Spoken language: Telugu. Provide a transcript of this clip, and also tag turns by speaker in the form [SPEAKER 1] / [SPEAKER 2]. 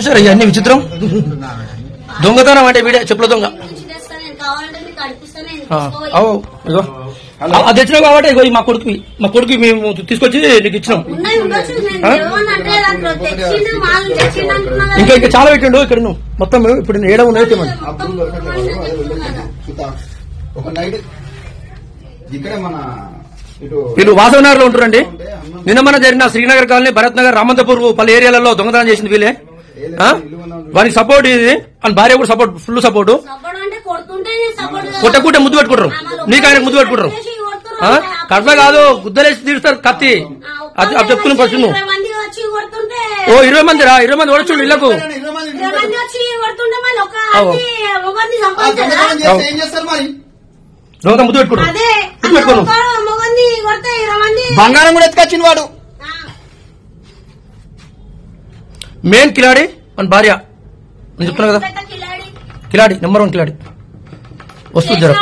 [SPEAKER 1] సరే ఇవన్నీ విచిత్రం. దొంగతనం అంటే వీడే చెప్పుల దొంగ. అది తెచ్చినావు కాబట్టి ఇగో మా కొడుకు మేము తీసుకొచ్చి నీకు ఇచ్చినాం. ఇంకా ఇంకా చాలా పెట్టిండు ఇక్కడ నువ్వు మొత్తం ఇప్పుడు ఏడ ఉన్నాయి. వీళ్ళు వాసవనగర్ లో ఉంటారండి. నిన్న మన జరిగిన శ్రీనగర్ కాలనీ, భరత్ నగర్, రామంతపూర్ పలు ఏరియాలలో దొంగతనం చేసింది వీళ్ళే. వారికి సపోర్ట్ ఇది అని భార్య కూడా సపోర్ట్, ఫుల్ సపోర్ట్. కొట్టకుంటే ముద్దు పెట్టుకుంటారు, నీకు ఆయన ముద్దు పెట్టుకుంటారు. కట్ల కాదు గుద్దలేసి తీరుస్తారు కత్తి. అది చెప్తున్నాం ఫస్ట్ నువ్వు. ఓ 20 మంది రా, 20 మంది ఓడచుండు ఇళ్లకు. దొంగ ముద్దు పెట్టుకుంటారు.
[SPEAKER 2] బంగారం కూడా ఎత్తుకొచ్చింది వాడు.
[SPEAKER 1] మెయిన్ కిలాడి మన భార్య నేను చెప్తున్నా కదా, కిలాడి నెంబర్ 1 కిలాడి వస్తుంది జర.